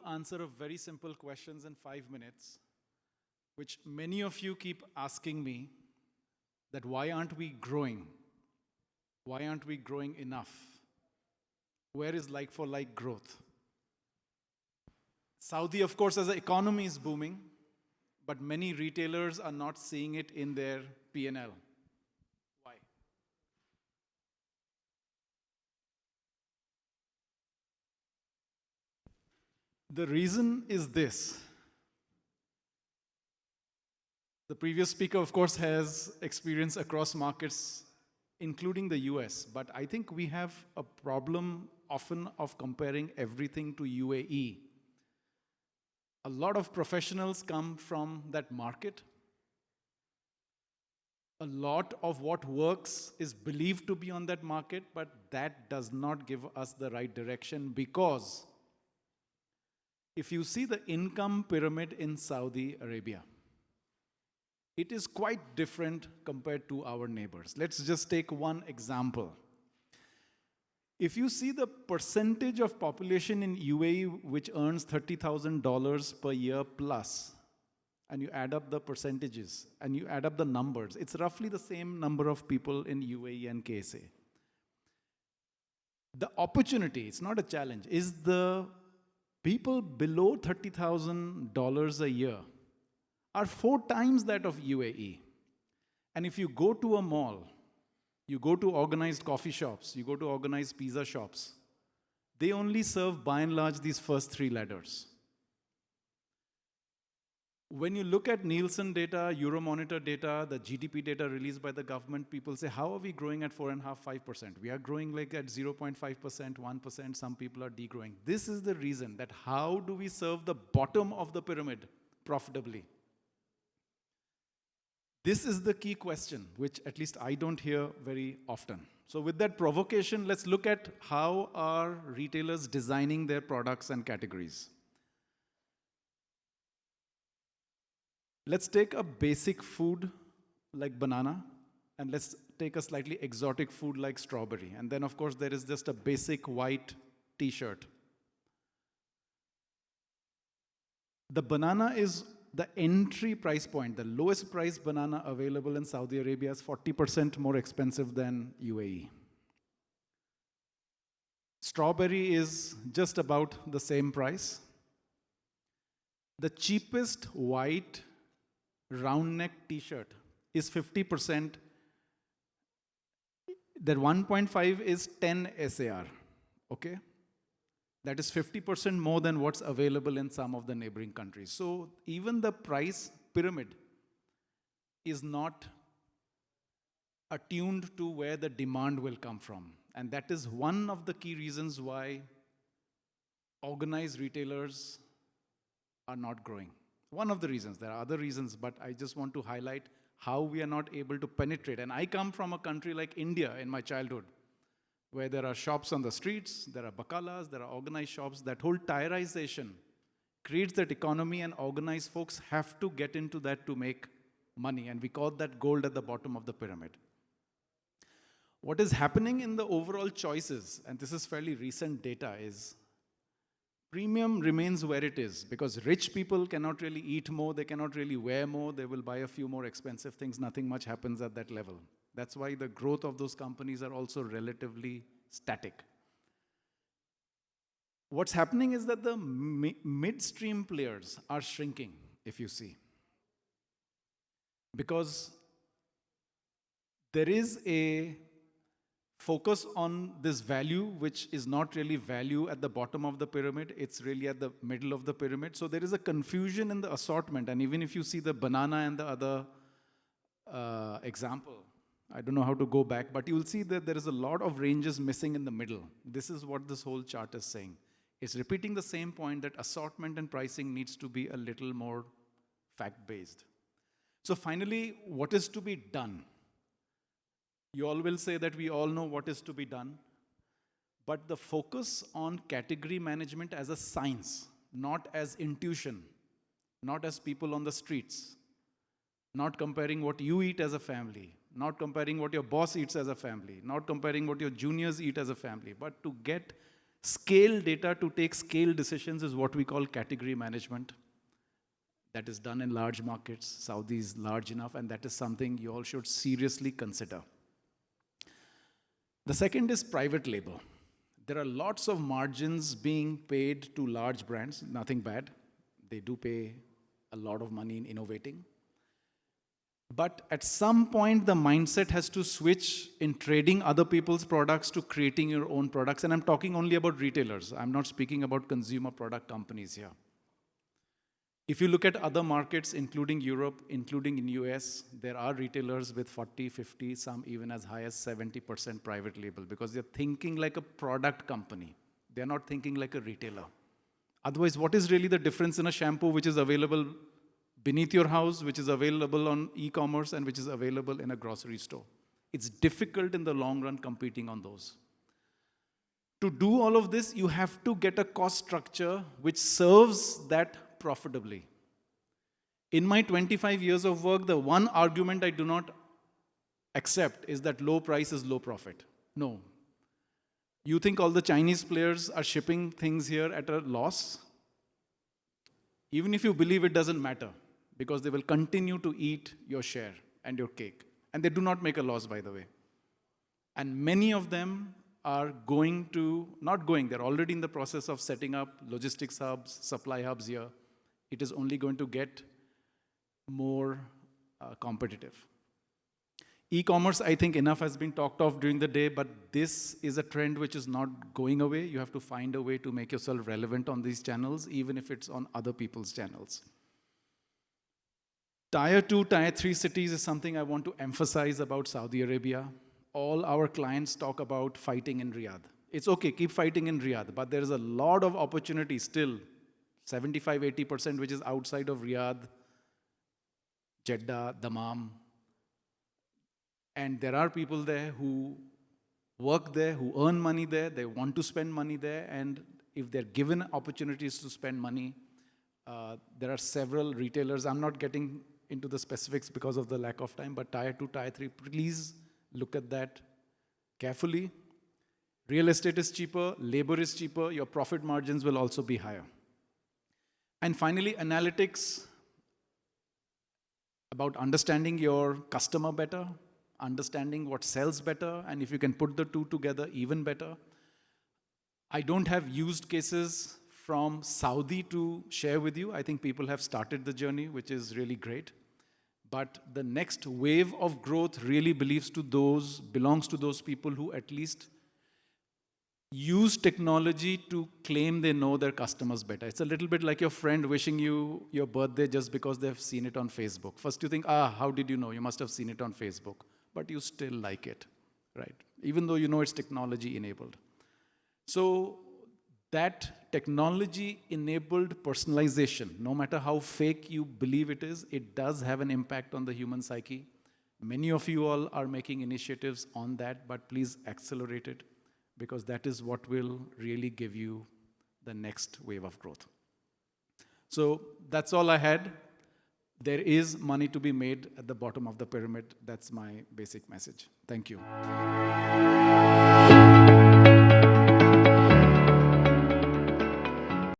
answer a very simple questions in 5 minutes, which many of you keep asking me, that why aren't we growing? Why aren't we growing enough? Where is like-for-like growth? Saudi, of course, as an economy is booming, but many retailers are not seeing it in their P&L. Why? The reason is this. The previous speaker, of course, has experience across markets, including the US, but I think we have a problem often of comparing everything to UAE. A lot of professionals come from that market. A lot of what works is believed to be on that market, but that does not give us the right direction, because if you see the income pyramid in Saudi Arabia, it is quite different compared to our neighbors. Let's just take one example. If you see the percentage of population in UAE which earns $30,000 per year plus, and you add up the percentages, and you add up the numbers, it's roughly the same number of people in UAE and KSA. The opportunity, it's not a challenge, is the people below $30,000 a year are 4 times that of UAE. And if you go to a mall, you go to organized coffee shops, you go to organized pizza shops, they only serve by and large these first 3 ladders. When you look at Nielsen data, Euromonitor data, the GDP data released by the government, people say, how are we growing at 4.5%, 5%? We are growing like at 0.5%, 1%, some people are degrowing. This is the reason that how do we serve the bottom of the pyramid profitably? This is the key question, which at least I don't hear very often. So with that provocation, let's look at how are retailers designing their products and categories. Let's take a basic food like banana, and let's take a slightly exotic food like strawberry. And then, of course, there is just a basic white t-shirt. The banana is the entry price point. The lowest price banana available in Saudi Arabia is 40% more expensive than UAE. Strawberry is just about the same price. The cheapest white round neck t-shirt is 50%. That 1.5 is 10 SAR, okay? That is 50% more than what's available in some of the neighboring countries. So even the price pyramid is not attuned to where the demand will come from. And that is one of the key reasons why organized retailers are not growing. One of the reasons. There are other reasons, but I just want to highlight how we are not able to penetrate. And I come from a country like India in my childhood, where there are shops on the streets, there are bakalas, there are organized shops. That whole tierization creates that economy, and organized folks have to get into that to make money. And we call that gold at the bottom of the pyramid. What is happening in the overall choices, and this is fairly recent data, is premium remains where it is, because rich people cannot really eat more, they cannot really wear more, they will buy a few more expensive things, nothing much happens at that level. That's why the growth of those companies are also relatively static. What's happening is that the midstream players are shrinking, if you see. Because there is a focus on this value, which is not really value at the bottom of the pyramid, it's really at the middle of the pyramid. So there is a confusion in the assortment, and even if you see the banana and the other example, I don't know how to go back, but you will see that there is a lot of ranges missing in the middle. This is what this whole chart is saying. It's repeating the same point that assortment and pricing needs to be a little more fact-based. So finally, what is to be done? You all will say that we all know what is to be done, but the focus on category management as a science, not as intuition, not as people on the streets, not comparing what you eat as a family, not comparing what your boss eats as a family, not comparing what your juniors eat as a family, but to get Scale data to take scale decisions is what we call category management. That is done in large markets. Saudi is large enough, and that is something you all should seriously consider. The second is private label. There are lots of margins being paid to large brands, nothing bad. They do pay a lot of money in innovating. But at some point, the mindset has to switch in trading other people's products to creating your own products. And I'm talking only about retailers. I'm not speaking about consumer product companies here. If you look at other markets, including Europe, including in US, there are retailers with 40, 50, some even as high as 70% private label, because they're thinking like a product company. They're not thinking like a retailer. Otherwise, what is really the difference in a shampoo which is available beneath your house, which is available on e-commerce, and which is available in a grocery store? It's difficult in the long run competing on those. To do all of this, you have to get a cost structure which serves that profitably. In my 25 years of work, the one argument I do not accept is that low price is low profit. No. You think all the Chinese players are shipping things here at a loss? Even if you believe, it doesn't matter, because they will continue to eat your share and your cake. And they do not make a loss, by the way. And many of them are they're already in the process of setting up logistics hubs, supply hubs here. It is only going to get more competitive. E-commerce, I think enough has been talked of during the day, but this is a trend which is not going away. You have to find a way to make yourself relevant on these channels, even if it's on other people's channels. Tier 2, Tier 3 cities is something I want to emphasize about Saudi Arabia. All our clients talk about fighting in Riyadh. It's okay, keep fighting in Riyadh, but there's a lot of opportunity still, 75, 80%, which is outside of Riyadh, Jeddah, Dammam. And there are people there who work there, who earn money there, they want to spend money there, and if they're given opportunities to spend money, there are several retailers. I'm not getting into the specifics because of the lack of time, but Tier 2, Tier 3, please look at that carefully. Real estate is cheaper, labor is cheaper, your profit margins will also be higher. And finally, analytics, about understanding your customer better, understanding what sells better, and if you can put the two together, even better. I don't have used cases from Saudi to share with you. I think people have started the journey, which is really great. But the next wave of growth really belongs to those people who at least use technology to claim they know their customers better. It's a little bit like your friend wishing you your birthday just because they've seen it on Facebook. First you think, how did you know? You must have seen it on Facebook. But you still like it, right? Even though you know it's technology enabled. So that technology enabled personalization, no matter how fake you believe it is, it does have an impact on the human psyche. Many of you all are making initiatives on that, but please accelerate it, because that is what will really give you the next wave of growth. So that's all I had. There is money to be made at the bottom of the pyramid. That's my basic message. Thank you.